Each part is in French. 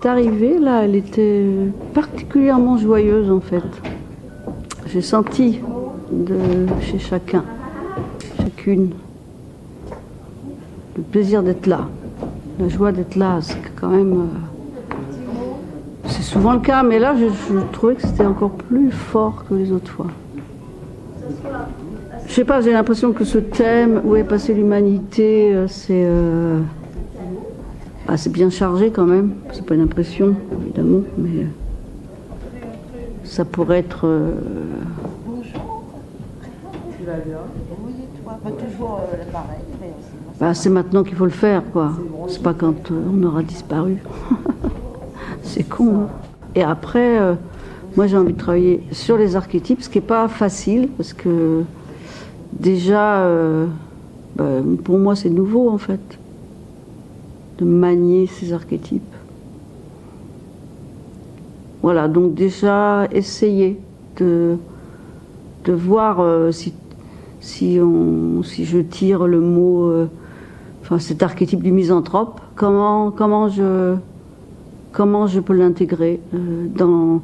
cette arrivée là, elle était particulièrement joyeuse en fait. J'ai senti chez chacune, le plaisir d'être là, la joie d'être là, c'est quand même... c'est souvent le cas, mais là, je trouvais que c'était encore plus fort que les autres fois. Je sais pas, j'ai l'impression que ce thème, où est passée l'humanité, c'est bien chargé quand même. C'est pas une impression, évidemment, mais ça pourrait être... Tu vas bien? Oui, toi, pas toujours pareil, mais c'est maintenant qu'il faut le faire, quoi. C'est pas quand on aura disparu. C'est con, hein. Et après, moi j'ai envie de travailler sur les archétypes, ce qui n'est pas facile, parce que déjà, pour moi c'est nouveau en fait, de manier ces archétypes. Voilà, donc déjà essayer de voir si je tire le mot, cet archétype du misanthrope, comment je peux l'intégrer dans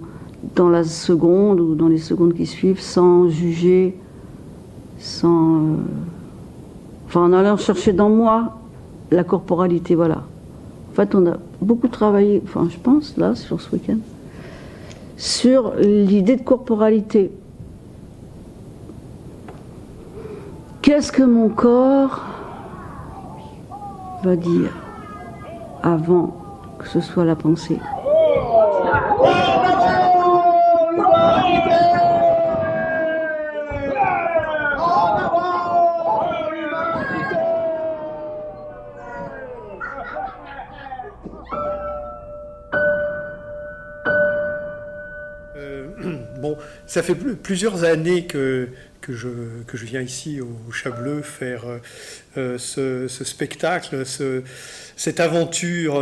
la seconde ou dans les secondes qui suivent sans juger, en allant chercher dans moi la corporalité, voilà. En fait, on a beaucoup travaillé, je pense, là, sur ce week-end, sur l'idée de corporalité. Qu'est-ce que mon corps va dire avant que ce soit la pensée? Ça fait plusieurs années que je viens ici au Chableux faire ce spectacle, cette aventure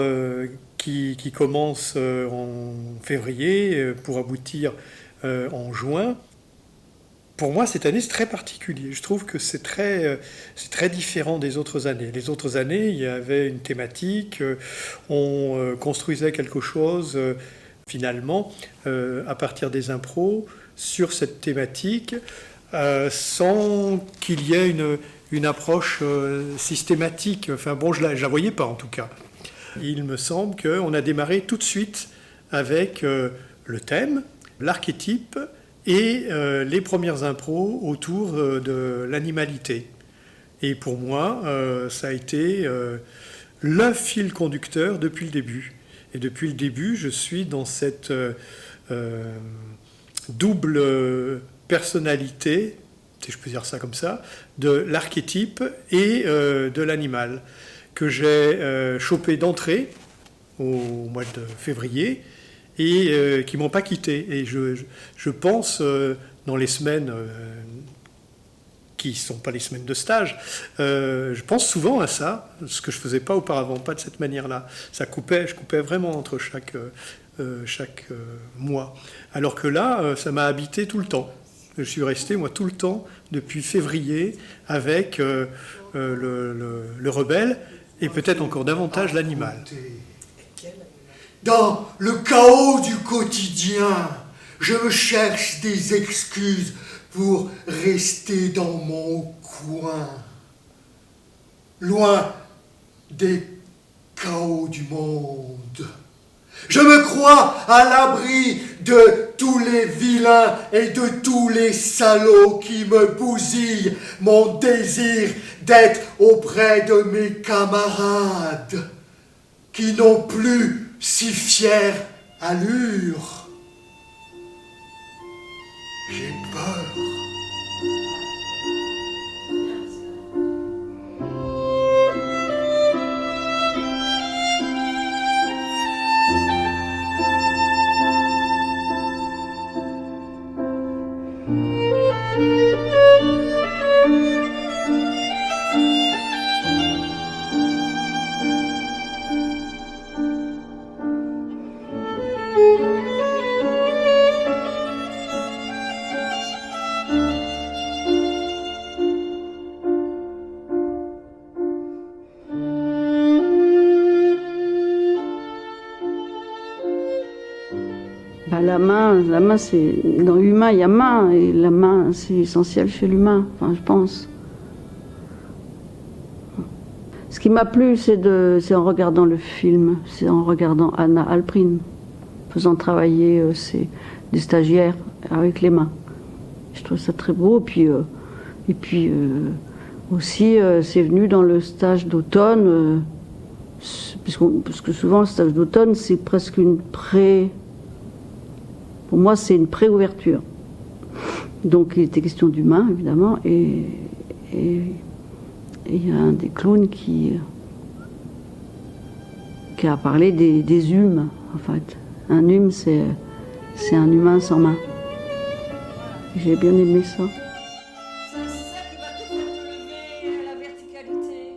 qui commence en février pour aboutir en juin. Pour moi, cette année, c'est très particulier. Je trouve que c'est très différent des autres années. Les autres années, il y avait une thématique, on construisait quelque chose, finalement, à partir des impros, sur cette thématique, sans qu'il y ait une approche systématique. Je la voyais pas, en tout cas. Il me semble qu'on a démarré tout de suite avec le thème, l'archétype, et les premières impros autour de l'animalité. Et pour moi, ça a été le fil conducteur depuis le début. Et depuis le début, je suis dans cette double personnalité, si je peux dire ça comme ça, de l'archétype et de l'animal, que j'ai chopé d'entrée au mois de février, et qui ne m'ont pas quitté. Et je pense, dans les semaines qui ne sont pas les semaines de stage, je pense souvent à ça, ce que je ne faisais pas auparavant, pas de cette manière-là. Je coupais vraiment entre chaque mois. Alors que là, ça m'a habité tout le temps. Je suis resté, moi, tout le temps, depuis février, avec le rebelle, et peut-être encore davantage l'animal. Dans le chaos du quotidien, je me cherche des excuses pour rester dans mon coin, loin des chaos du monde. Je me crois à l'abri de tous les vilains et de tous les salauds qui me bousillent mon désir d'être auprès de mes camarades, qui n'ont plus si fière allure. J'ai peur. la main, c'est dans l'humain, il y a main, et la main, c'est essentiel chez l'humain, enfin, je pense. Ce qui m'a plu, c'est en regardant le film, c'est en regardant Anna Alprin, faisant travailler des stagiaires avec les mains. Je trouve ça très beau. Et puis aussi, c'est venu dans le stage d'automne, parce que souvent le stage d'automne, c'est presque pour moi, c'est une pré-ouverture. Donc il était question d'humain, évidemment, et il y a un des clowns qui a parlé des humes, en fait. Un hume, c'est un humain sans main. J'ai bien aimé ça. C'est ça qui va te faire te lever, la verticalité.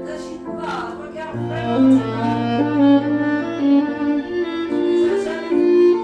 N'agite pas, regarde vraiment. Tu les as jamais vus.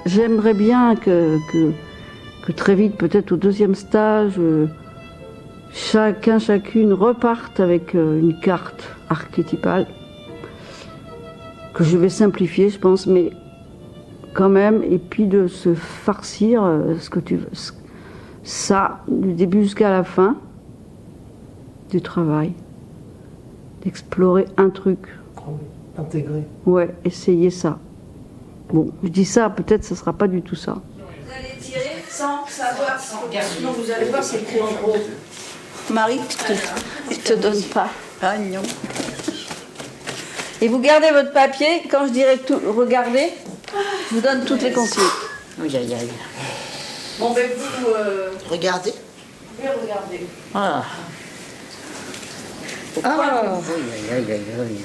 J'aimerais bien que très vite, peut-être au deuxième stage, chacune reparte avec une carte archétypale, que je vais simplifier, je pense, mais quand même, et puis de se farcir ce que tu veux. Ça, du début jusqu'à la fin du travail, d'explorer un truc. Intégré. Ouais, essayer ça. Bon, je dis ça, peut-être ce ne sera pas du tout ça. Vous allez tirer sans savoir, sinon vous allez voir, c'est écrit en gros. Marie, tu te donne pas. Ah non. Et vous gardez votre papier, quand je dirai tout, regardez, je vous donne toutes les consignes. Aïe, aïe, aïe. Bon, ben vous Regardez. pouvez regarder. Ah. Ah. Aïe, aïe, aïe, aïe.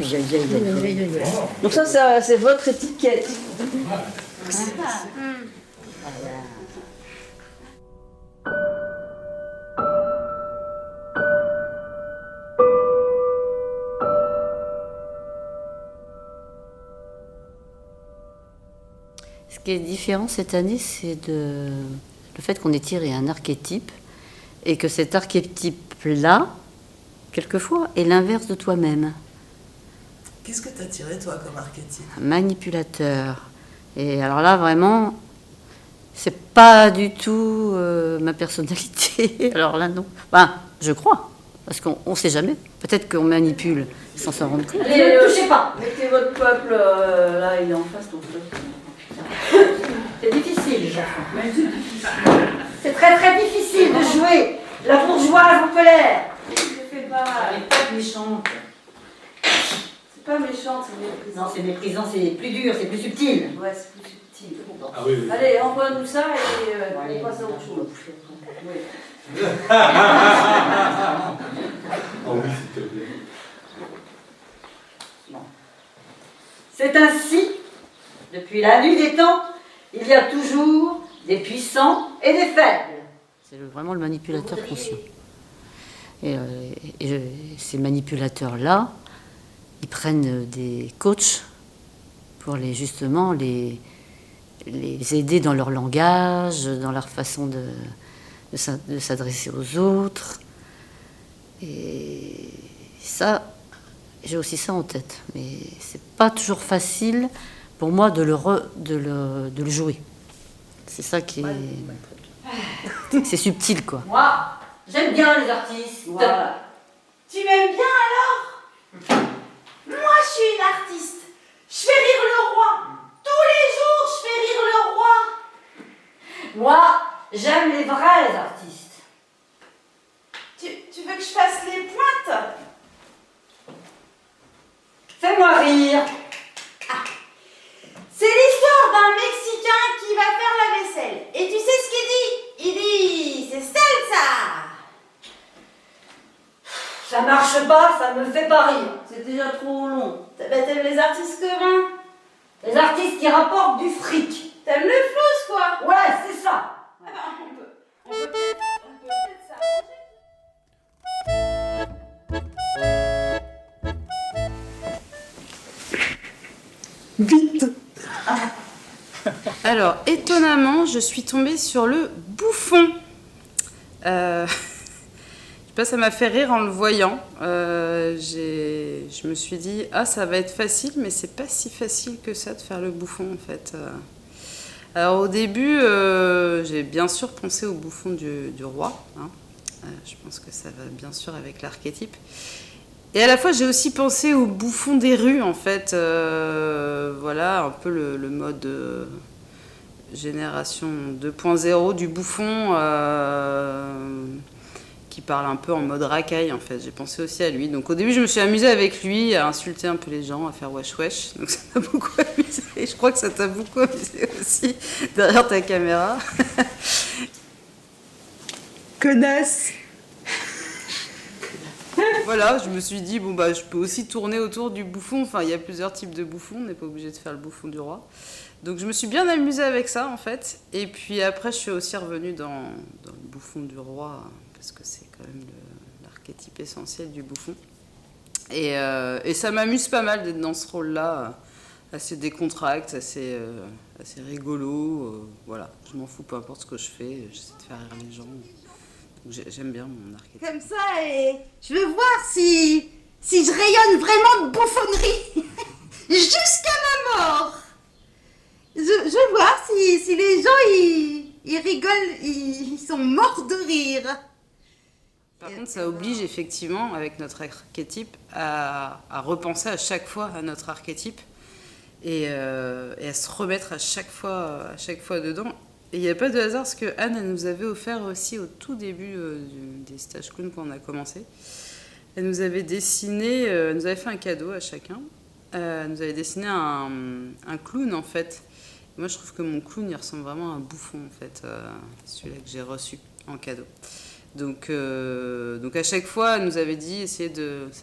Aïe, aïe, aïe, aïe. Donc ça, c'est votre étiquette. Ce qui est différent cette année, c'est le fait qu'on ait tiré un archétype et que cet archétype-là, quelquefois, est l'inverse de toi-même. Qu'est-ce que t'as tiré, toi, comme archétype? Un manipulateur. Et alors là, vraiment, c'est pas du tout ma personnalité. Alors là, non. Enfin, je crois, parce qu'on ne sait jamais. Peut-être qu'on manipule sans s'en rendre compte. Allez, ne touchez pas. Mettez votre peuple, là, il est en face, donc. C'est difficile, c'est très très difficile de jouer la bourgeoise en colère. Je fais pas. Elle n'est pas méchante. C'est pas méchant, c'est méprisant. Non, c'est méprisant, c'est plus dur, c'est plus subtil. Ouais, c'est plus subtil. Ah oui, oui. Allez, envoie-nous ça et on passe à autre chose. Oui. Oh oui, s'il te plaît. C'est ainsi, depuis la nuit des temps, il y a toujours des puissants et des faibles. C'est vraiment le manipulateur conscient. Et ces manipulateurs-là, ils prennent des coachs pour justement les aider dans leur langage, dans leur façon de s'adresser aux autres. Et ça, j'ai aussi ça en tête. Mais c'est pas toujours facile pour moi de le jouer. C'est ça qui est... C'est subtil, quoi. Moi, j'aime bien les artistes. Voilà. Tu m'aimes bien alors? Moi, je suis une artiste. Je fais rire le roi. Tous les jours, je fais rire le roi. Moi, j'aime les vrais artistes. Tu veux que je fasse les pointes? Fais-moi rire. C'est l'histoire d'un Mexicain qui va faire la vaisselle. Et tu sais ce qu'il dit? Il dit, c'est salsa. Ça marche pas, ça me fait pas rire. C'est déjà trop long. T'aimes les artistes comment? Les artistes qui rapportent du fric. T'aimes le flouze, quoi? Ouais, c'est ça. Ah ben, on peut peut-être s'arranger. Vite. Alors, étonnamment, je suis tombée sur le bouffon. Je sais pas, ça m'a fait rire en le voyant. Je me suis dit, ah, ça va être facile, mais c'est pas si facile que ça de faire le bouffon, en fait. Alors, au début, j'ai bien sûr pensé au bouffon du roi. Hein. Je pense que ça va bien sûr avec l'archétype. Et à la fois, j'ai aussi pensé au bouffon des rues, en fait. Voilà, un peu le mode génération 2.0 du bouffon qui parle un peu en mode racaille, en fait. J'ai pensé aussi à lui. Donc au début, je me suis amusée avec lui, à insulter un peu les gens, à faire wesh wesh. Donc ça m'a beaucoup amusé. Et je crois que ça t'a beaucoup amusé aussi, derrière ta caméra. Connasse. Voilà, je me suis dit, bon, bah, je peux aussi tourner autour du bouffon. Enfin, il y a plusieurs types de bouffons, on n'est pas obligé de faire le bouffon du roi. Donc, je me suis bien amusée avec ça, en fait. Et puis après, je suis aussi revenue dans le bouffon du roi, parce que c'est quand même l'archétype essentiel du bouffon. Et ça m'amuse pas mal d'être dans ce rôle-là, assez décontracté, assez rigolo. Voilà, je m'en fous, peu importe ce que je fais, j'essaie de faire rire les gens. J'aime bien mon archétype. Comme ça, et je veux voir si je rayonne vraiment de bouffonnerie jusqu'à ma mort. Je veux voir si les gens ils rigolent, ils sont morts de rire. Par contre, ça oblige effectivement, avec notre archétype, à repenser à chaque fois à notre archétype et à se remettre à chaque fois dedans. Et il n'y a pas de hasard, parce que Anne, elle nous avait offert aussi au tout début des stages clown quand on a commencé. Elle nous avait dessiné, elle nous avait fait un cadeau à chacun. Elle nous avait dessiné un clown, en fait. Et moi, je trouve que mon clown, il ressemble vraiment à un bouffon, en fait, celui-là que j'ai reçu en cadeau. Donc à chaque fois, elle nous avait dit, c'est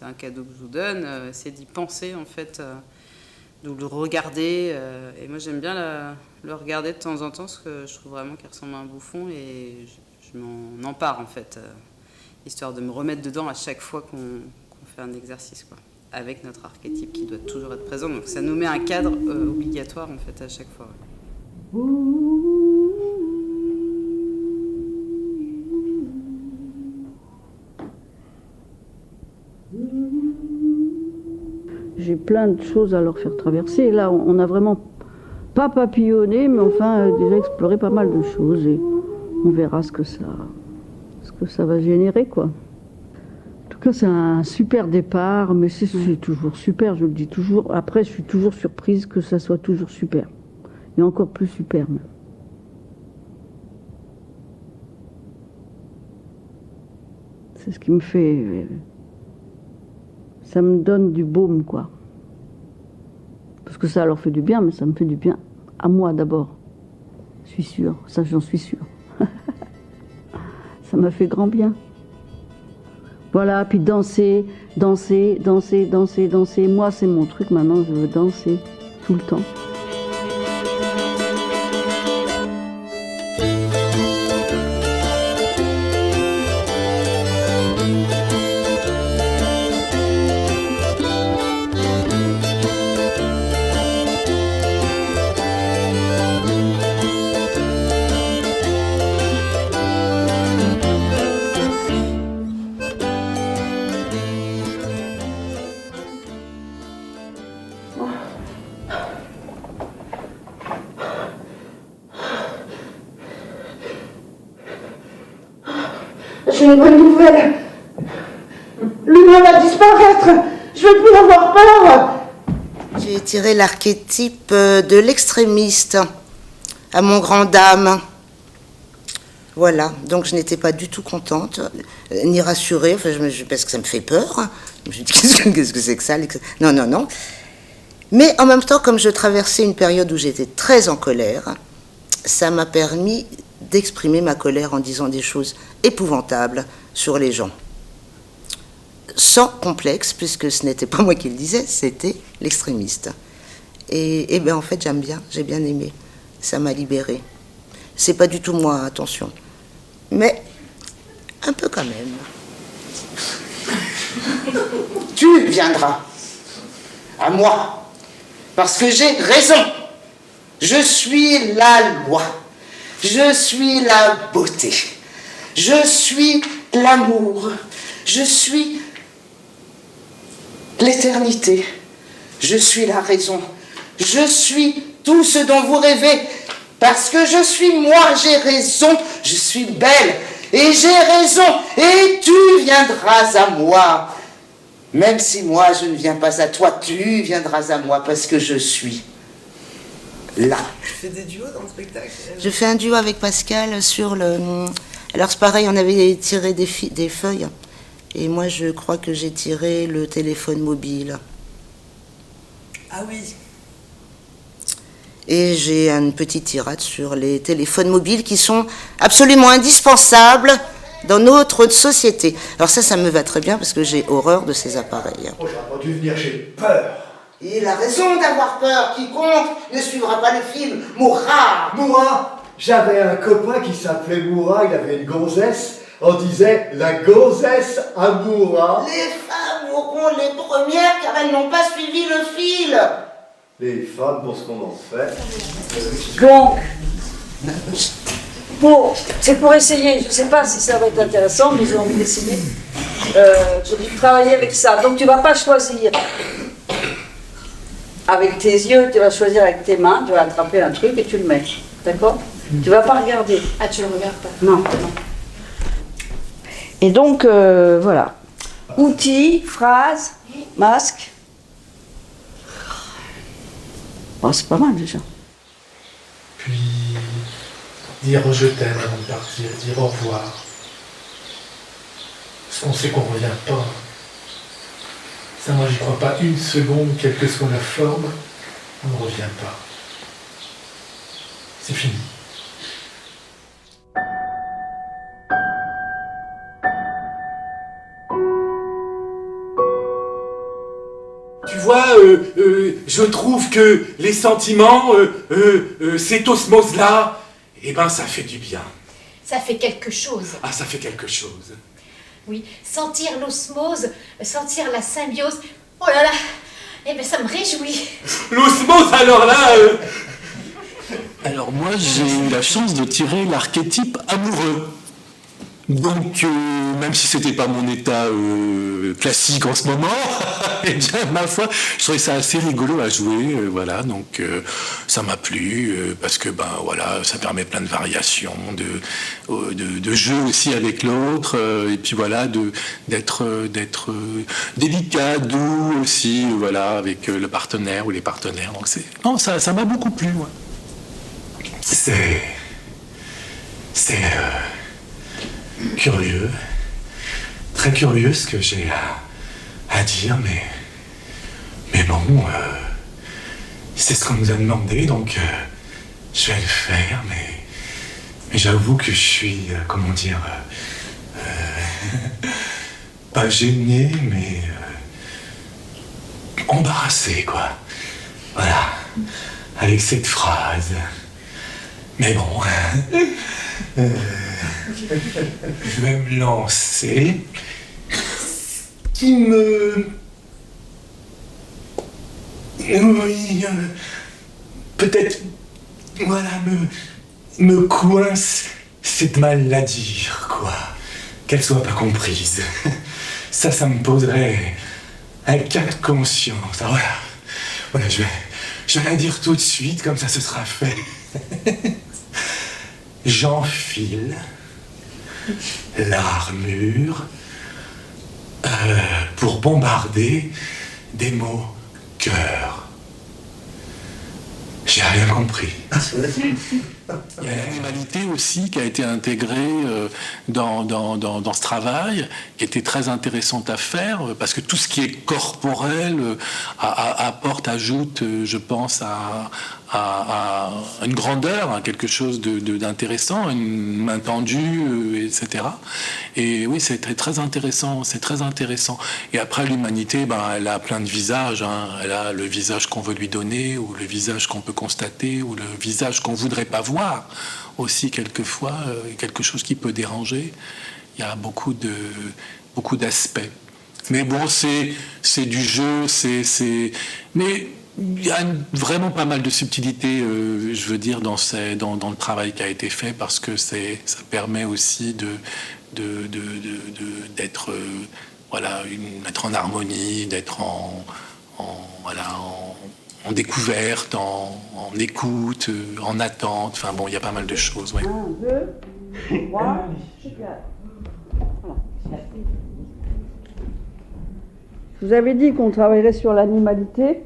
un cadeau que je vous donne, essayez d'y penser, en fait, de le regarder. Et moi, j'aime bien le regarder de temps en temps, parce que je trouve vraiment qu'il ressemble à un bouffon, et je m'en empare, en fait, histoire de me remettre dedans à chaque fois qu'on fait un exercice, quoi, avec notre archétype qui doit toujours être présent. Donc ça nous met un cadre obligatoire, en fait, à chaque fois. Ouais. J'ai plein de choses à leur faire traverser. Là, on a vraiment pas papillonné, mais enfin déjà exploré pas mal de choses, et on verra ce que ça va générer, quoi. En tout cas, c'est un super départ, mais c'est toujours super, je le dis toujours. Après, je suis toujours surprise que ça soit toujours super, et encore plus super même. C'est ce qui me fait... Ça me donne du baume, quoi. Parce que ça leur fait du bien, mais ça me fait du bien à moi d'abord. Je suis sûre, ça j'en suis sûre. Ça m'a fait grand bien. Voilà, puis danser. Moi, c'est mon truc maintenant, je veux danser tout le temps. J'ai une bonne nouvelle. L'humain d'avoir peur. J'ai tiré l'archétype de l'extrémiste à mon grand dame. Voilà, donc je n'étais pas du tout contente, ni rassurée, enfin, parce que ça me fait peur. Je me suis dit, qu'est-ce que c'est que ça? Non, non, non. Mais en même temps, comme je traversais une période où j'étais très en colère, ça m'a permis d'exprimer ma colère en disant des choses épouvantables sur les gens. Sans complexe, puisque ce n'était pas moi qui le disais, c'était l'extrémiste. Et bien en fait, j'aime bien, j'ai bien aimé. Ça m'a libérée. C'est pas du tout moi, attention. Mais un peu quand même. Tu viendras à moi, parce que j'ai raison. Je suis la loi. Je suis la beauté. Je suis l'amour. Je suis l'éternité. Je suis la raison. Je suis tout ce dont vous rêvez. Parce que je suis moi, j'ai raison. Je suis belle et j'ai raison. Et tu viendras à moi. Même si moi je ne viens pas à toi, tu viendras à moi parce que je suis là. Tu fais des duos dans le spectacle? Je fais un duo avec Pascal sur le... Alors c'est pareil, on avait tiré des feuilles. Et moi je crois que j'ai tiré le téléphone mobile. Ah oui. Et j'ai une petite tirade sur les téléphones mobiles qui sont absolument indispensables dans notre société. Alors ça me va très bien parce que j'ai horreur de ces appareils. Oh, j'aurais pas dû venir, j'ai peur. Il a raison d'avoir peur. Quiconque ne suivra pas le film mourra. Moura, j'avais un copain qui s'appelait Moura, il avait une gonzesse. On disait la gonzesse à Moura. Les femmes mourront les premières car elles n'ont pas suivi le fil. Les femmes, pour ce qu'on en fait. Donc, c'est pour essayer, je ne sais pas si ça va être intéressant, mais j'ai envie d'essayer. J'ai dû travailler avec ça. Donc tu ne vas pas choisir avec tes yeux, tu vas choisir avec tes mains, tu vas attraper un truc et tu le mets. D'accord? Tu ne vas pas regarder. Ah, tu le regardes pas? Non, non. Et donc, voilà. Outils, phrases, masque. Oh, c'est pas mal déjà. Puis dire je t'aime avant de partir, dire au revoir. Parce qu'on sait qu'on revient pas. Ça, moi, j'y crois pas une seconde, quelle que soit la forme, on ne revient pas. C'est fini. Tu vois, je trouve que les sentiments, cette osmose-là, eh ben, ça fait du bien. Ça fait quelque chose. Ah, ça fait quelque chose. Oui, sentir l'osmose, sentir la symbiose. Oh là là, eh ben ça me réjouit. L'osmose, alors là... Alors moi, j'ai eu la chance de tirer l'archétype amoureux. Donc, même si c'était pas mon état classique en ce moment, eh bien, ma foi, je trouvais ça assez rigolo à jouer, voilà. Donc, ça m'a plu parce que, ben, voilà, ça permet plein de variations, de jeu aussi avec l'autre, et puis voilà, d'être délicat, doux aussi, voilà, avec le partenaire ou les partenaires. Donc, non, ça m'a beaucoup plu. Ouais. C'est curieux, très curieux ce que j'ai à dire, mais bon, c'est ce qu'on nous a demandé, donc je vais le faire, mais j'avoue que je suis, comment dire, pas gêné, mais embarrassé, quoi. Voilà, avec cette phrase. Mais bon, je vais me lancer. Qui me... Oui, peut-être, voilà, me coince cette maladie, quoi. Qu'elle soit pas comprise. Ça me poserait un cas de conscience. Alors voilà, je vais la dire tout de suite, comme ça ce sera fait. J'enfile l'armure pour bombarder des mots cœur. J'ai rien compris. Il y a l'animalité aussi qui a été intégrée dans ce travail, qui était très intéressante à faire, parce que tout ce qui est corporel ajoute, je pense, à une grandeur, à quelque chose d'intéressant, une main tendue, etc. Et oui, c'est très intéressant, c'est très intéressant. Et après, l'humanité, elle a plein de visages, hein. Elle a le visage qu'on veut lui donner, ou le visage qu'on peut constater, ou le visage qu'on voudrait pas voir. Aussi, quelquefois, quelque chose qui peut déranger. Il y a beaucoup d'aspects. Mais bon, c'est du jeu, mais il y a vraiment pas mal de subtilités, je veux dire, dans le travail qui a été fait, parce que ça permet aussi d'être en harmonie, d'être en découverte, en écoute, en attente. Enfin bon, il y a pas mal de choses. Ouais. 1, 2, 3, 4. Je vous avais dit qu'on travaillerait sur l'animalité,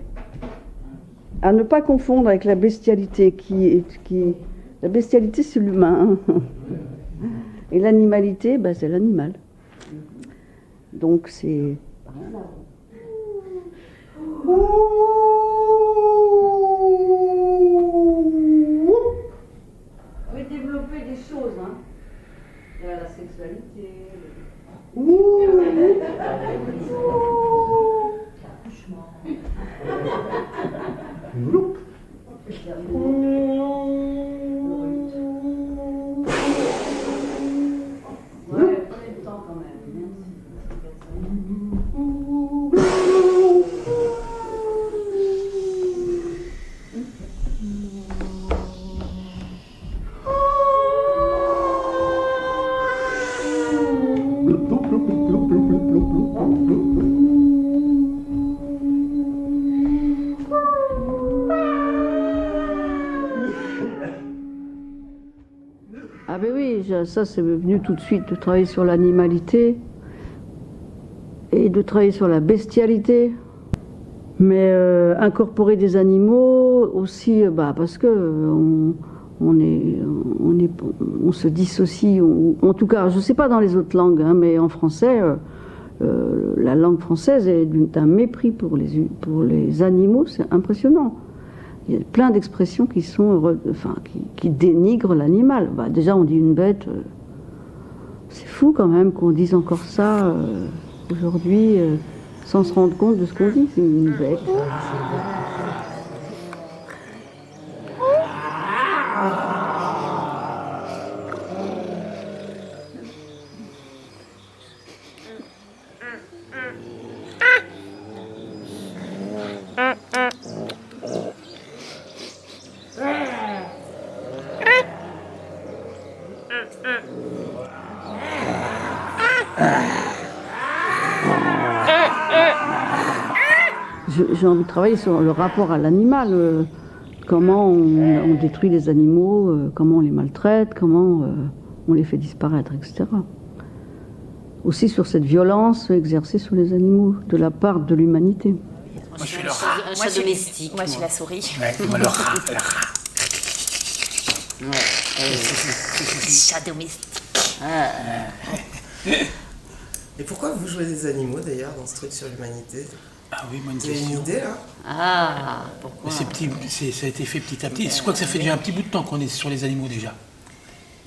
à ne pas confondre avec la bestialité. La bestialité, c'est l'humain. Et l'animalité, c'est l'animal. Donc c'est... Vous pouvez développer des choses, hein. Il y a la sexualité. Ouais, prenez le temps quand même. Ah ben oui, ça c'est venu tout de suite, de travailler sur l'animalité et de travailler sur la bestialité. Mais incorporer des animaux aussi, parce que on se dissocie, en tout cas, je ne sais pas dans les autres langues, hein, mais en français, la langue française est d'un mépris pour les animaux, c'est impressionnant. Il y a plein d'expressions qui dénigrent l'animal. Déjà, on dit une bête. C'est fou quand même qu'on dise encore ça aujourd'hui, sans se rendre compte de ce qu'on dit. C'est une bête. J'ai envie de travailler sur le rapport à l'animal, comment on détruit les animaux, comment on les maltraite, comment on les fait disparaître, etc. Aussi sur cette violence exercée sur les animaux de la part de l'humanité. Moi, je suis le rat. Un chat domestique. Moi, je suis la souris. Ouais, moi, le rat. Chat domestique. Et pourquoi vous jouez des animaux d'ailleurs dans ce truc sur l'humanité? Ah oui, moi une Vous avez question. une idée là? Ah, pourquoi? Ça a été fait petit à petit. Je crois que ça fait déjà un petit bout de temps qu'on est sur les animaux déjà.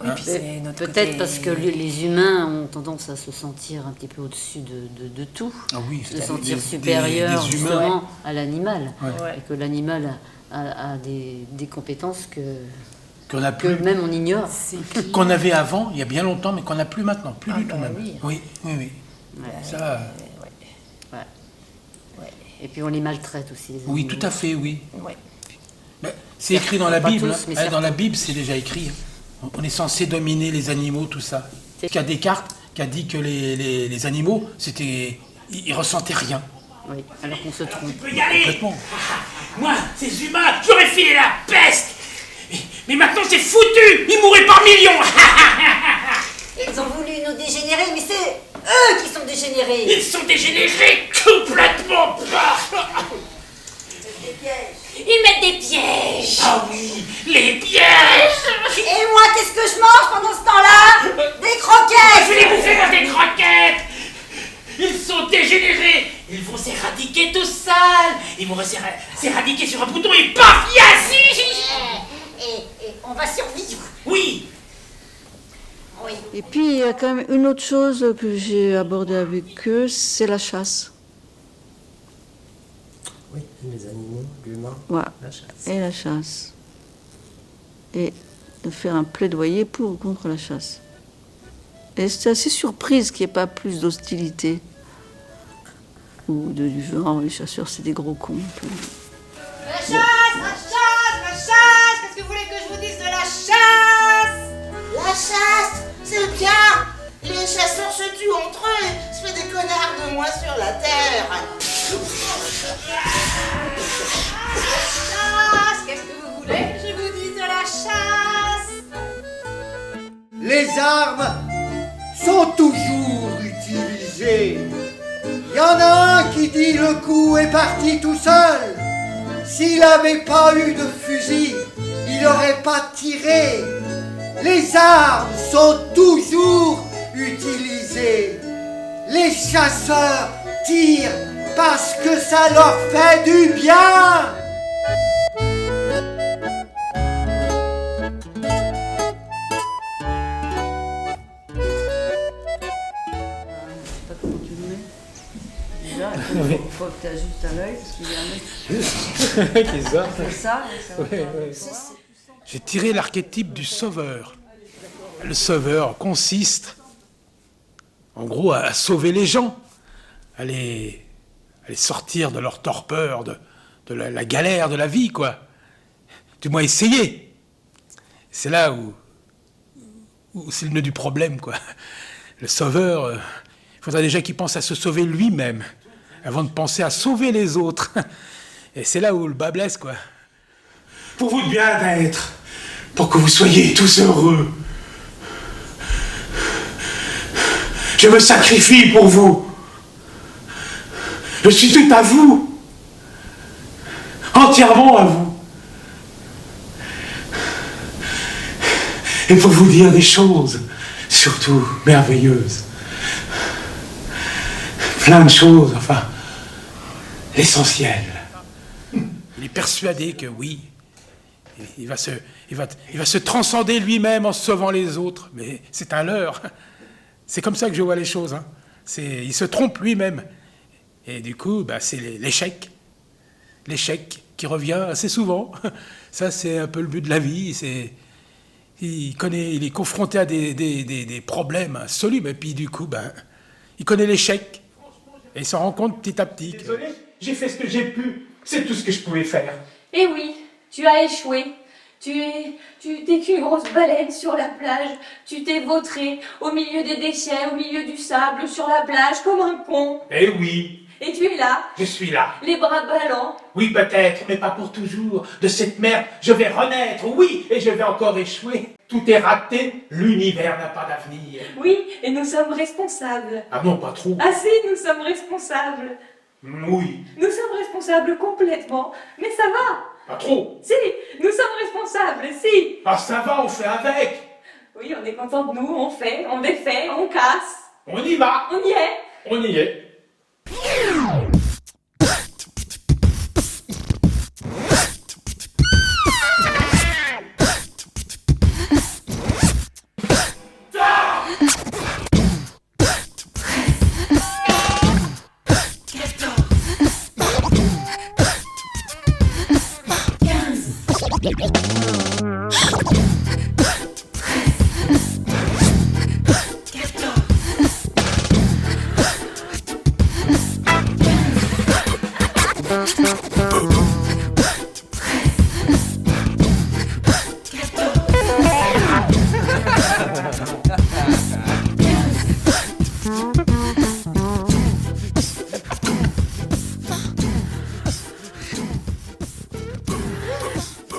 Oui, puis c'est notre Peut-être côté- parce que les humains ont tendance à se sentir un petit peu au-dessus de tout, Ah oui, se c'est sentir des supérieur humains. justement à l'animal, Ouais. et que l'animal a des compétences Qu'on a que plus, même on ignore. qu'on avait avant, il y a bien longtemps, mais qu'on n'a plus maintenant, plus du tout même. oui. Oui. Ouais. Ça, Ouais. Et puis on les maltraite aussi. Les oui, animaux. tout à fait, oui. Ouais. Ben, c'est écrit dans la Pas Bible. tous, mais Dans certains. la Bible, c'est déjà écrit. On est censé dominer les animaux, tout ça. Il y a Descartes qui a dit que les animaux, ils ressentaient rien. Oui, alors qu'on se trompe. Tu peux y aller. Complètement. Moi, ces humains, j'aurais filé la peste. Mais maintenant c'est foutu. Ils mourraient par millions. Ils ont voulu nous dégénérer, mais c'est eux qui sont dégénérés. Ils sont dégénérés complètement. s'éradiquer tout seul. Ils vont s'éradiquer sur un bouton et paf, yes. Et on va survivre. Oui. Oui. Et puis, il y a quand même une autre chose que j'ai abordée avec eux, c'est la chasse. Oui, les animaux, l'humain, Voilà. la chasse. Et la chasse. Et de faire un plaidoyer pour ou contre la chasse. Et j'étais assez surprise qu'il n'y ait pas plus d'hostilité. Ou du genre, les chasseurs, c'est des gros cons. La chasse, la chasse, la chasse. Qu'est-ce que vous voulez que je vous dise de la chasse? La chasse, c'est bien. Les chasseurs se tuent entre eux. Je fais des connards de moins sur la terre. Chasse, qu'est-ce que vous voulez que je vous dise de la chasse? Les armes sont toujours utilisées. Il y en a un qui dit le coup est parti tout seul. S'il n'avait pas eu de fusil, il n'aurait pas tiré. Les armes sont toujours utilisées. Les chasseurs tirent parce que ça leur fait du bien. Il faut que tu ajustes à l'œil, parce qu'il y a un mec Qui sort. fait ça, et ça va Ouais, pas. ouais. J'ai tiré l'archétype du sauveur. Le sauveur consiste, en gros, à sauver les gens, à les sortir de leur torpeur, de la galère de la vie, quoi. Du moins essayer. C'est là où c'est le nœud du problème, quoi. Le sauveur, il faudrait déjà qu'il pense à se sauver lui-même, avant de penser à sauver les autres. Et c'est là où le bas blesse, quoi. Pour vous de bien-être, pour que vous soyez tous heureux. Je me sacrifie pour vous. Je suis tout à vous. Entièrement à vous. Et pour vous dire des choses, surtout merveilleuses. Plein de choses, enfin, l'essentiel. Il est persuadé que oui, il va se transcender lui-même en sauvant les autres, mais c'est un leurre. C'est comme ça que je vois les choses. Hein. Il se trompe lui-même. Et du coup, c'est l'échec. L'échec qui revient assez souvent. Ça, c'est un peu le but de la vie. Il est confronté à des problèmes insolubles, et puis du coup, il connaît l'échec. Et il s'en rend compte petit à petit. Désolé, j'ai fait ce que j'ai pu. C'est tout ce que je pouvais faire. Eh oui, tu as échoué. Tu t'es qu'une grosse baleine sur la plage. Tu t'es vautré au milieu des déchets, au milieu du sable, sur la plage, comme un con. Eh oui, Et tu es là, je suis là. les bras ballants. Oui, peut-être, mais pas pour toujours. De cette merde, je vais renaître, oui, et je vais encore échouer. Tout est raté, l'univers n'a pas d'avenir. Oui, et nous sommes responsables. Ah non, pas trop. Ah si, nous sommes responsables. Oui, Nous sommes responsables complètement. Mais ça va. pas trop. Si, nous sommes responsables, si. Ah, ça va, on fait avec. Oui, on est content de nous, on fait, on défait, on casse. On y va. On y est. On y est.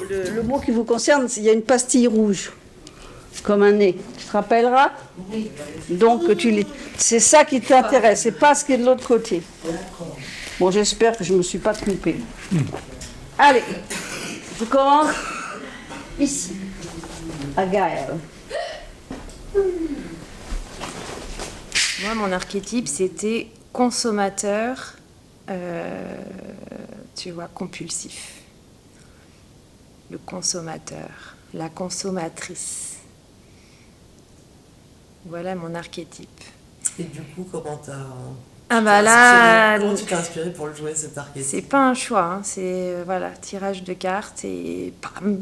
Le mot qui vous concerne, il y a une pastille rouge, comme un nez. Tu te rappelleras? Oui. Donc, c'est ça qui t'intéresse, c'est pas ce qui est de l'autre côté. Bon, j'espère que je ne me suis pas trompée. Allez, je commence ici, à Gaël. Moi, mon archétype, c'était consommateur tu vois, compulsif. Le consommateur, la consommatrice. Voilà mon archétype. Et du coup, comment t'as... Ah bah là... Comment tu t'es inspirée pour le jouer, cet archétype? C'est pas un choix, hein, c'est voilà, tirage de cartes et bam.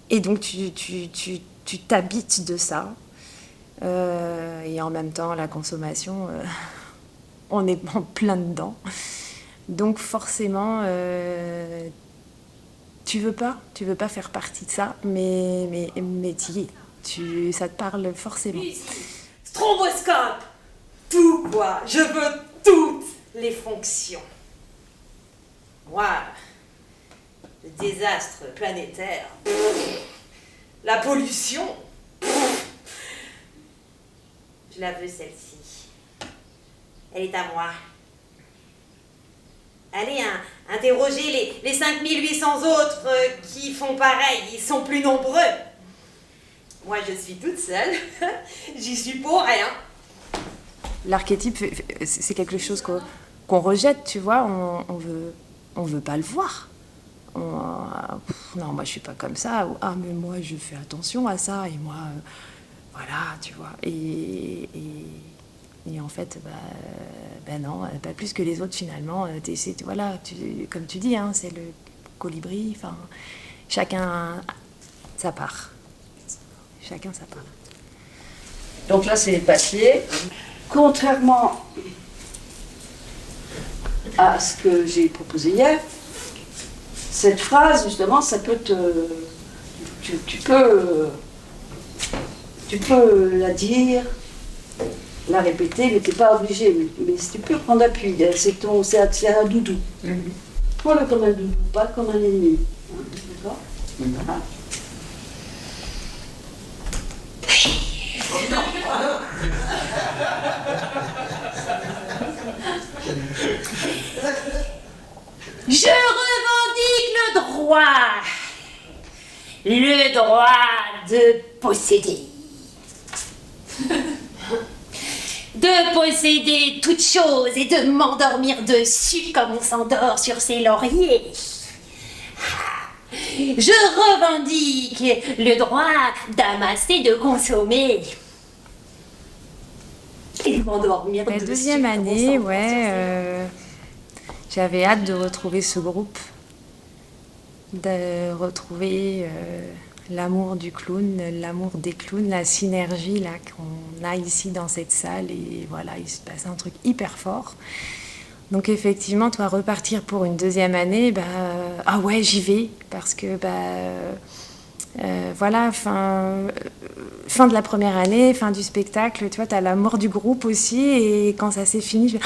Et donc tu t'habites de ça. Et en même temps, la consommation, on est en plein dedans. Donc forcément, tu veux pas faire partie de ça, mais t'y es. Ça te parle forcément. Stromboscope, tout quoi. Je veux toutes les fonctions. Moi, le désastre planétaire, la pollution, je la veux celle-ci. Elle est à moi. Allez, interrogez les 5800 autres qui font pareil, ils sont plus nombreux. Moi, je suis toute seule, j'y suis pour rien. L'archétype, c'est quelque chose qu'on rejette, tu vois, on veut pas le voir. Non, moi je suis pas comme ça. Ah, mais moi je fais attention à ça, et moi, voilà, tu vois. Et en fait, non, pas plus que les autres finalement. Voilà, comme tu dis, hein, c'est le colibri, enfin, chacun sa part. Chacun sa part. Donc là, c'est les papiers. Contrairement à ce que j'ai proposé hier, cette phrase, justement, ça peut tu peux la dire, la répéter, mais tu n'es pas obligé. Mais tu peux prendre appui. C'est un doudou. Prends-le comme un doudou, pas comme un ennemi. Hein, d'accord? Voilà. Je revendique le droit de posséder. De posséder toute chose et de m'endormir dessus comme on s'endort sur ses lauriers. Je revendique le droit d'amasser, de consommer. Et de m'endormir dessus. La deuxième année, ouais, j'avais hâte de retrouver ce groupe, de retrouver l'amour du clown, l'amour des clowns, la synergie là qu'on a ici dans cette salle, et voilà, il se passe un truc hyper fort. Donc effectivement, toi, repartir pour une deuxième année, ah ouais, j'y vais, parce que voilà, fin de la première année, fin du spectacle, tu vois, t'as l'amour du groupe aussi, et quand ça s'est fini, je fais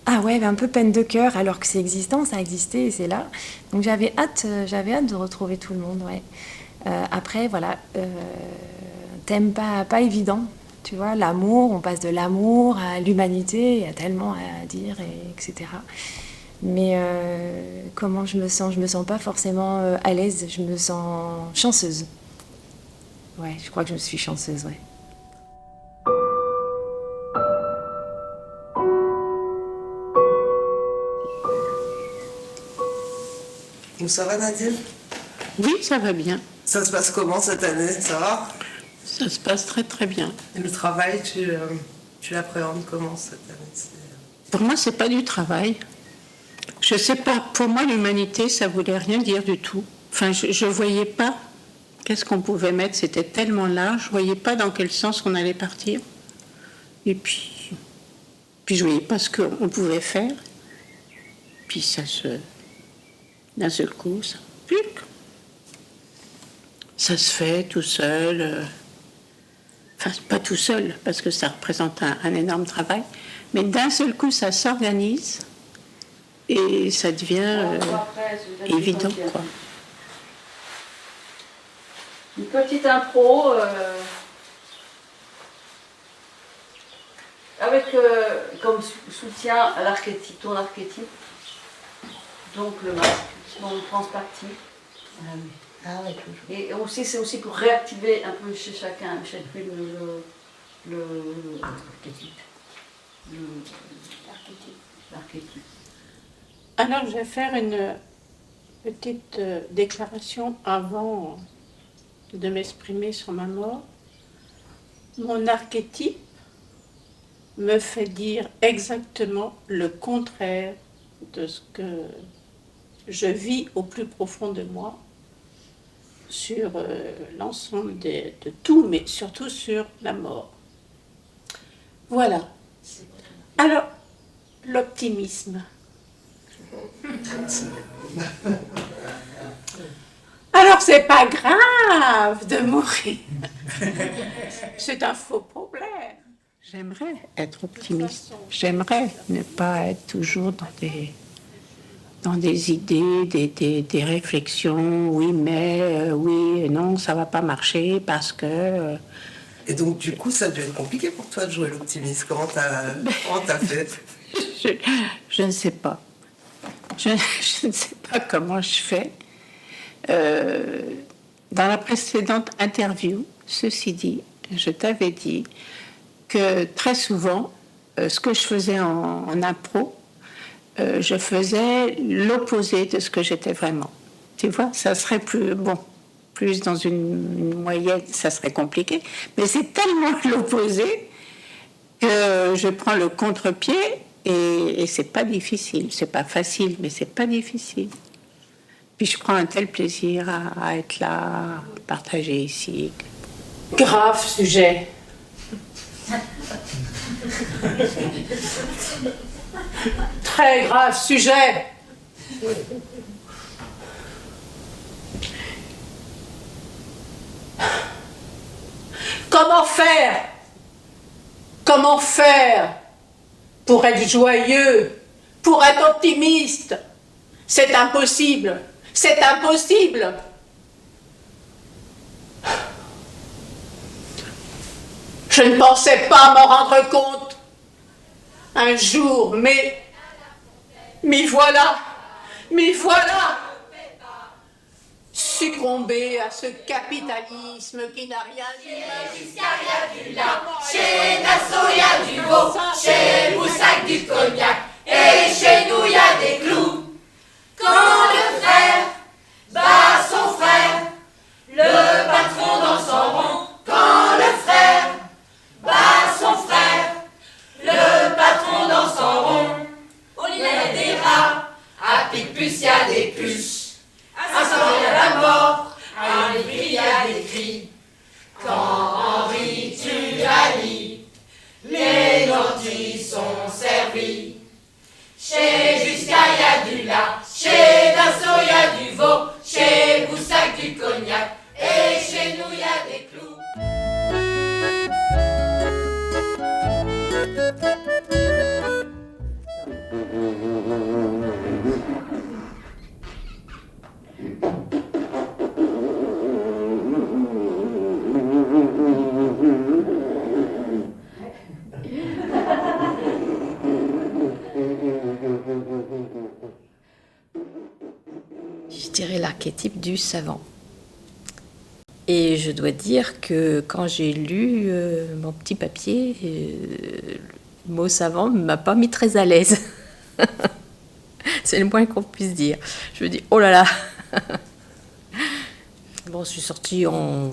ah ouais, un peu peine de cœur, alors que c'est existant, ça existait et c'est là. Donc j'avais hâte de retrouver tout le monde, ouais. Après, voilà, thème pas évident, tu vois, l'amour, on passe de l'amour à l'humanité, il y a tellement à dire, etc. Mais comment je me sens? Je me sens pas forcément à l'aise, je me sens chanceuse. Ouais, je crois que je suis chanceuse, ouais. Ça va, Nadine? Oui, ça va bien. Ça se passe comment cette année? Ça va? Ça se passe très très bien. Et le travail, tu l'appréhendes comment cette année? Pour moi, c'est pas du travail. Je sais pas, pour moi, l'humanité, ça voulait rien dire du tout. Enfin, je voyais pas qu'est-ce qu'on pouvait mettre, c'était tellement large, je voyais pas dans quel sens on allait partir. Et puis je voyais pas ce qu'on pouvait faire. Puis d'un seul coup, ça se fait tout seul. Enfin, pas tout seul, parce que ça représente un énorme travail, mais d'un seul coup, ça s'organise et ça devient évident, quoi. Une petite impro avec comme soutien à l'archétype, ton archétype, donc le masque, mon transparti. Ah oui. Ah ouais, toujours. Et aussi, c'est aussi pour réactiver un peu chez chacune l'archétype. l'archétype. Alors, je vais faire une petite déclaration avant de m'exprimer sur ma mort. Mon archétype me fait dire exactement le contraire de ce que je vis au plus profond de moi sur l'ensemble de tout, mais surtout sur la mort. Voilà. Alors, l'optimisme. Alors, c'est pas grave de mourir. C'est un faux problème. J'aimerais être optimiste. J'aimerais ne pas être toujours dans des idées, des réflexions. Oui, mais, oui, non, ça va pas marcher parce que... Et donc, du coup, ça a dû être compliqué pour toi de jouer l'optimiste. Comment t'as fait? Je ne sais pas. Je ne sais pas comment je fais. Dans la précédente interview, ceci dit, je t'avais dit que très souvent, ce que je faisais en impro, je faisais l'opposé de ce que j'étais vraiment. Tu vois, ça serait plus bon. Plus dans une moyenne, ça serait compliqué. Mais c'est tellement l'opposé que je prends le contre-pied et c'est pas difficile. C'est pas facile, mais c'est pas difficile. Puis je prends un tel plaisir à être là, partager ici. Grave sujet. Très grave sujet. Comment faire? Comment faire pour être joyeux, pour être optimiste? C'est impossible. C'est impossible. Je ne pensais pas m'en rendre compte un jour, mais voilà, succomber à ce capitalisme qui n'a rien dit. Jusqu'à y a du lait, chez Nassau y a du veau, chez Boussac du cognac, et chez nous y a des clous. Quand le frère bat son frère, le patron dans son rond. Quand le frère bat son frère, le patron dans son rond. Au lit y a des rats, à Picpus y a des puces. À Saint-Henri y a la mort, à Livry y a des cris. Quand Henri tue Ali, les nantis sont servis. Chez Jusqu'à y a du lait, chez Nassau y a du veau, chez Boussac du cognac, et chez nous y a des clous. Je dirais l'archétype du savant. Et je dois dire que quand j'ai lu mon petit papier, le mot savant ne m'a pas mis très à l'aise. C'est le moins qu'on puisse dire. Je me dis, oh là là. Bon, je suis sortie en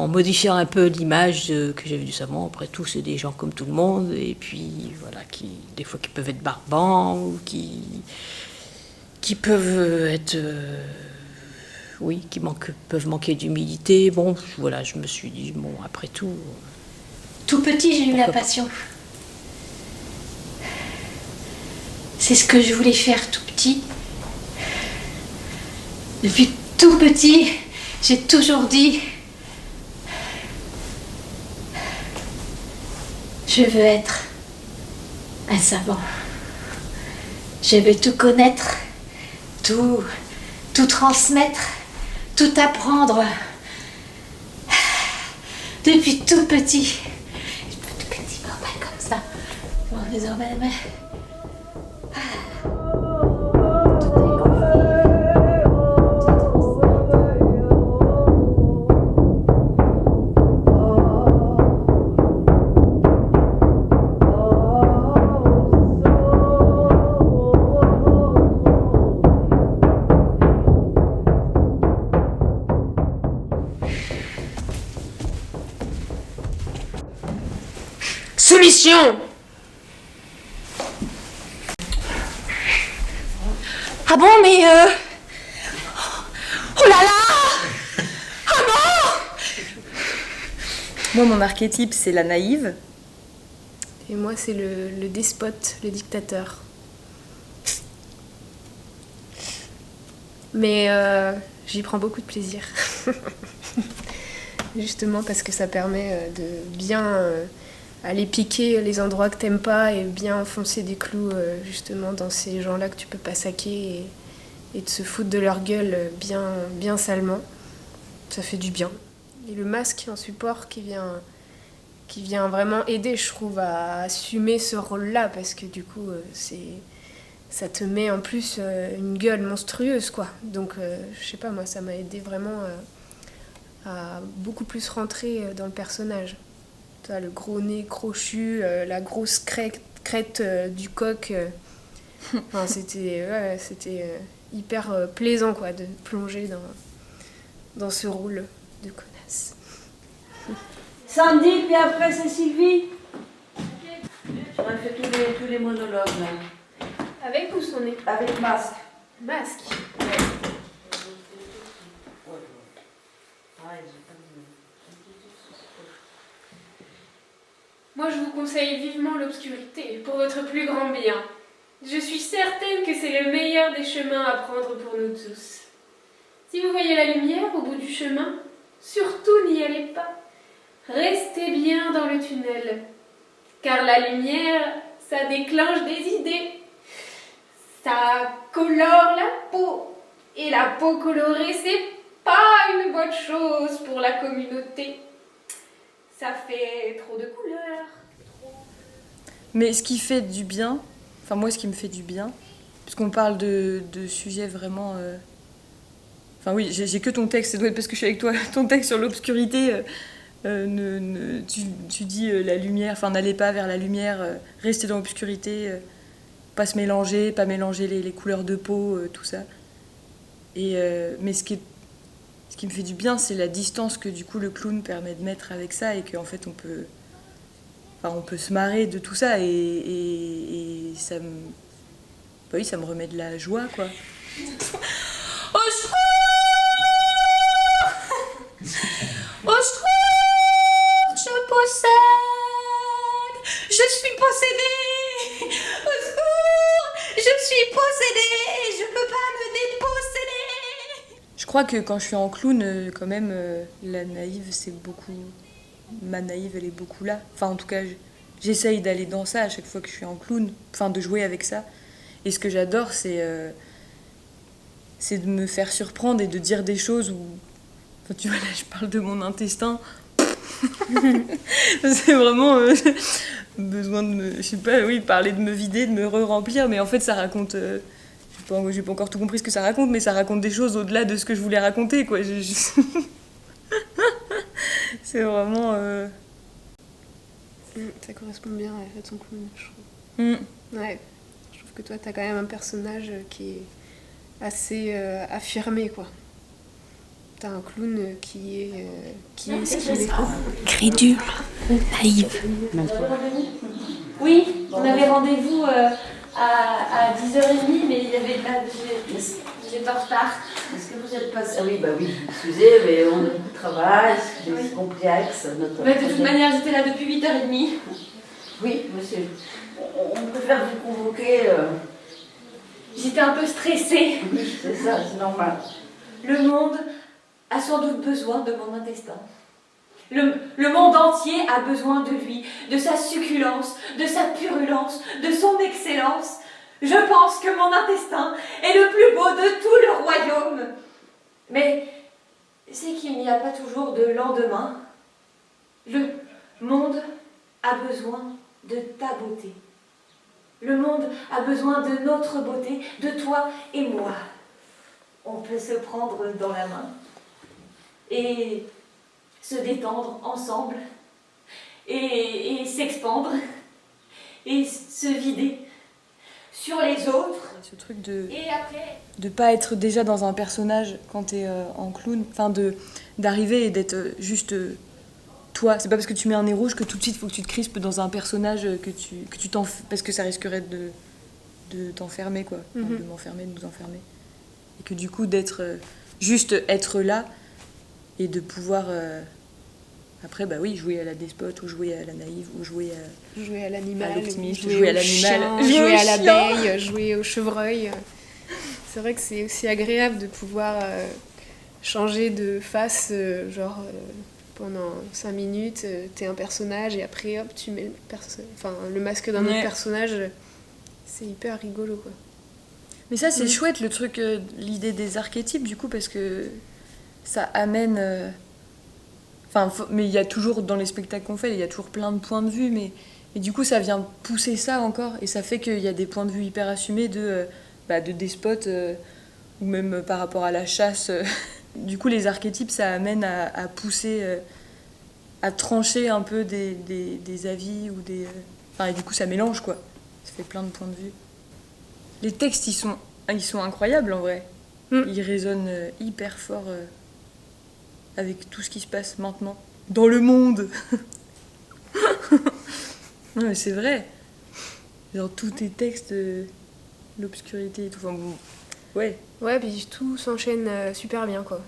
modifiant un peu l'image que j'avais du savant. Après tout, c'est des gens comme tout le monde. Et puis, voilà, des fois qui peuvent être barbants ou qui peuvent être... peuvent manquer d'humilité. Bon, voilà, je me suis dit, bon, après tout... Tout petit, j'ai eu la passion. C'est ce que je voulais faire tout petit. Depuis tout petit, j'ai toujours dit, je veux être un savant. Je veux tout connaître, tout transmettre, tout apprendre. Depuis tout petit. Tout petit bordel comme ça. Bon, désormais, répétition. Ah bon, mais oh là là! Ah non! Moi, mon archétype, c'est la naïve. Et moi, c'est le despote, le dictateur. Mais j'y prends beaucoup de plaisir. Justement parce que ça permet de bien aller piquer les endroits que t'aimes pas et bien enfoncer des clous justement dans ces gens-là que tu peux pas saquer et de se foutre de leur gueule bien salement. Ça fait du bien. Et le masque en support qui vient vraiment aider, je trouve, à assumer ce rôle-là parce que du coup, ça te met en plus une gueule monstrueuse, quoi. Donc, je sais pas, moi, ça m'a aidé vraiment à beaucoup plus rentrer dans le personnage. Toi, le gros nez crochu, la grosse crête du coq. Enfin, c'était hyper plaisant, quoi, de plonger dans ce rôle de connasse. Sandy, puis après c'est Sylvie. On a fait tous les monologues là. Avec ou sans nez? Avec masque. Masque. Moi, je vous conseille vivement l'obscurité pour votre plus grand bien. Je suis certaine que c'est le meilleur des chemins à prendre pour nous tous. Si vous voyez la lumière au bout du chemin, surtout n'y allez pas. Restez bien dans le tunnel, car la lumière, ça déclenche des idées. Ça colore la peau, et la peau colorée, c'est pas une bonne chose pour la communauté. Ça fait trop de couleurs. Mais ce qui fait du bien, enfin moi ce qui me fait du bien, puisqu'on parle de sujets vraiment... Enfin oui, j'ai que ton texte, ça doit être parce que je suis avec toi, ton texte sur l'obscurité... tu dis la lumière, enfin n'allez pas vers la lumière, restez dans l'obscurité, pas se mélanger, pas mélanger les couleurs de peau, tout ça. Mais ce qui me fait du bien, c'est la distance que du coup le clown permet de mettre avec ça et qu'en fait on peut se marrer de tout ça et ça me... Bah oui, ça me remet de la joie, quoi. Au secours! Au secours! Je possède! Je suis possédée! Au secours! Je suis possédée! Je peux pas me déposséder! Je crois que quand je suis en clown, quand même, la naïve, c'est beaucoup... Ma naïve, elle est beaucoup là. Enfin, en tout cas, j'essaye d'aller dans ça à chaque fois que je suis en clown. Enfin, de jouer avec ça. Et ce que j'adore, c'est de me faire surprendre et de dire des choses où... Enfin, tu vois, là, je parle de mon intestin. C'est vraiment besoin de me... Je sais pas, oui, parler de me vider, de me re-remplir. Mais en fait, ça raconte... j'ai pas encore tout compris ce que ça raconte, mais ça raconte des choses au-delà de ce que je voulais raconter, quoi. C'est vraiment... Ça correspond bien à ton clown, je trouve. Ouais. Je trouve que toi, t'as quand même un personnage qui est assez affirmé, quoi. T'as un clown qui est ce qu'il est. Crédule, naïve. Oui, on avait rendez-vous à 10h30, mais il y avait de la... J'étais en retard. Est-ce que vous êtes passé... Ah oui, bah oui, excusez, mais on a beaucoup de travail, c'est complexe. Mais de toute manière, j'étais là depuis 8h30. Oui, monsieur. On préfère vous convoquer... J'étais un peu stressée. Oui, c'est ça, c'est normal. Le monde a sans doute besoin de mon intestin. Le monde entier a besoin de lui, de sa succulence, de sa purulence, de son excellence. Je pense que mon intestin est le plus beau de tout le royaume. Mais c'est qu'il n'y a pas toujours de lendemain. Le monde a besoin de ta beauté. Le monde a besoin de notre beauté, de toi et moi. On peut se prendre dans la main et se détendre ensemble et s'expandre et se vider sur les autres. Ce truc de et après pas être déjà dans un personnage quand t'es en clown, enfin d'arriver et d'être juste toi. C'est pas parce que tu mets un nez rouge que tout de suite il faut que tu te crispes dans un personnage parce que ça risquerait de t'enfermer, quoi. Enfin, de m'enfermer, de nous enfermer. Et que du coup, juste être là et de pouvoir après, bah oui, jouer à la despote ou jouer à la naïve ou jouer à l'animal, à l'optimiste, jouer à l'animal, jouer à l'abeille, jouer au chevreuil. C'est vrai que c'est aussi agréable de pouvoir changer de face, pendant 5 minutes, t'es un personnage et après hop, tu mets le masque d'un autre personnage. C'est hyper rigolo, quoi. Mais ça, c'est chouette, le truc, l'idée des archétypes, du coup, parce que ça amène... mais il y a toujours, dans les spectacles qu'on fait, il y a toujours plein de points de vue, mais du coup, ça vient pousser ça encore, et ça fait qu'il y a des points de vue hyper assumés de despotes, ou même par rapport à la chasse. Du coup, les archétypes, ça amène à pousser, à trancher un peu des avis, ou des... et du coup, ça mélange, quoi. Ça fait plein de points de vue. Les textes, ils sont incroyables, en vrai. Ils résonnent hyper fort avec tout ce qui se passe maintenant. Dans le monde. Non, mais c'est vrai. Genre, tous tes textes, l'obscurité et tout. Enfin, bon, ouais. Ouais, puis tout s'enchaîne super bien, quoi.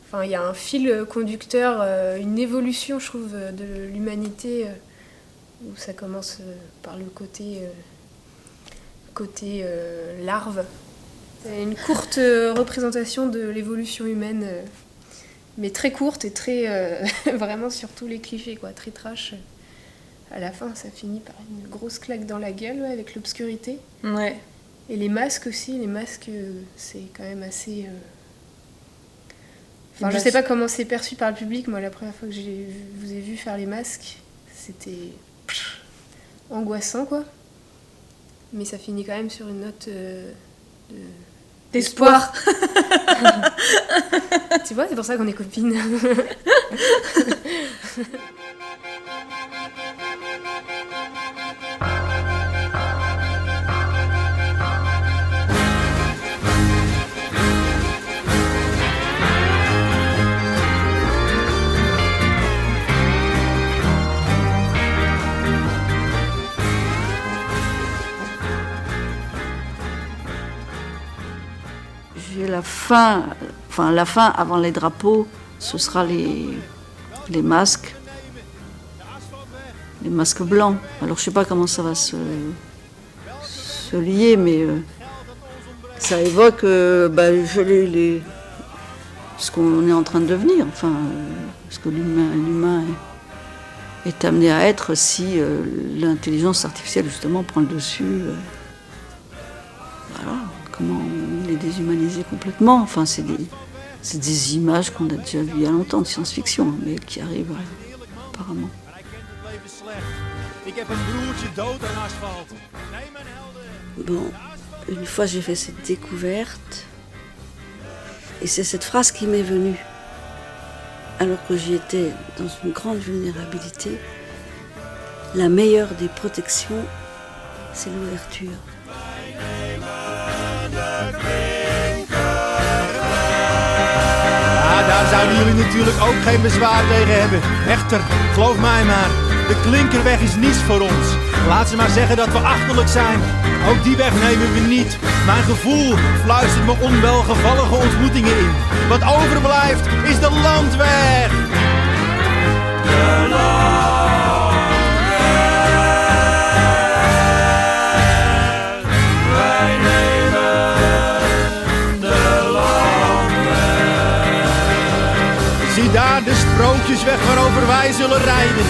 Enfin, il y a un fil conducteur, une évolution, je trouve, de l'humanité, où ça commence par le côté larve. C'est une courte représentation de l'évolution humaine, mais très courte et très vraiment sur tous les clichés, quoi, très trash. À la fin, ça finit par une grosse claque dans la gueule, ouais, avec l'obscurité. Ouais. Et les masques aussi, c'est quand même assez... Enfin, je sais pas comment c'est perçu par le public. Moi, la première fois que vous ai vu faire les masques, c'était angoissant, quoi. Mais ça finit quand même sur une note d'espoir. Tu vois, c'est pour ça qu'on est copines. J'ai la fin avant les drapeaux, ce sera les masques blancs. Alors je sais pas comment ça va se lier, mais ça évoque ce qu'on est en train de devenir, ce que l'humain est amené à être si l'intelligence artificielle justement prend le dessus. Voilà, comment on est déshumanisé complètement. Enfin, c'est des images qu'on a déjà vues il y a longtemps de science-fiction, mais qui arrivent apparemment. Bon, une fois j'ai fait cette découverte, et c'est cette phrase qui m'est venue, alors que j'y étais dans une grande vulnérabilité. La meilleure des protections, c'est l'ouverture. Daar zouden jullie natuurlijk ook geen bezwaar tegen hebben. Echter, geloof mij maar, de klinkerweg is niets voor ons. Laat ze maar zeggen dat we achterlijk zijn. Ook die weg nemen we niet. Mijn gevoel fluistert me onwelgevallige ontmoetingen in. Wat overblijft is de landweg. De Zie daar de sprookjesweg waarover wij zullen rijden.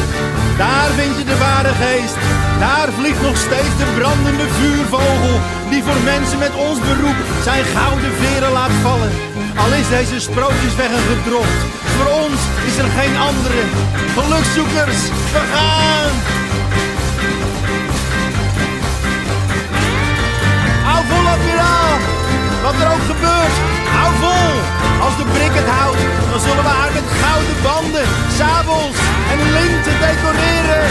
Daar vind je de ware geest. Daar vliegt nog steeds de brandende vuurvogel, die voor mensen met ons beroep zijn gouden veren laat vallen. Al is deze sprookjesweg een gedrocht, voor ons is er geen andere. Gelukzoekers, we gaan! Hou vol, admiraal! Wat er ook gebeurt, hou vol! Als de brik het houdt, dan zullen we haar met gouden banden, sabels en linten decoreren.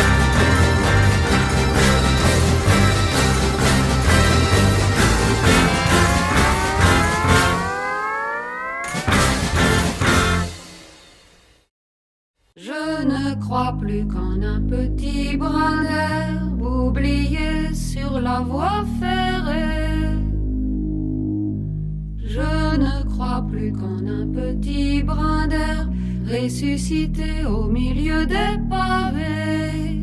Je ne crois plus plus qu'en un petit brin d'herbe oublié sur la voie ferrée. Je ne crois plus qu'en un petit brin d'herbe ressuscité au milieu des pavés.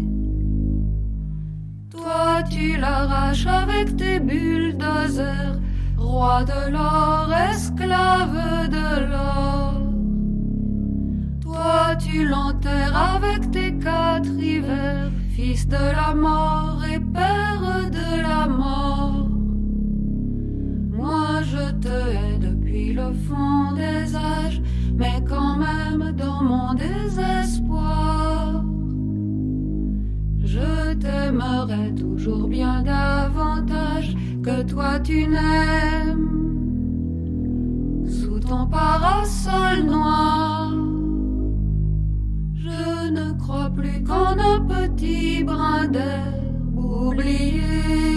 Toi tu l'arraches avec tes bulldozers, roi de l'or, esclave de l'or. Toi tu l'enterres avec tes 4 hivers, fils de la mort et père de la mort. Moi je te hais depuis le fond des âges, mais quand même dans mon désespoir, je t'aimerai toujours bien davantage que toi tu n'aimes. Sous ton parasol noir, je ne crois plus qu'en un petit brin d'herbe oublié.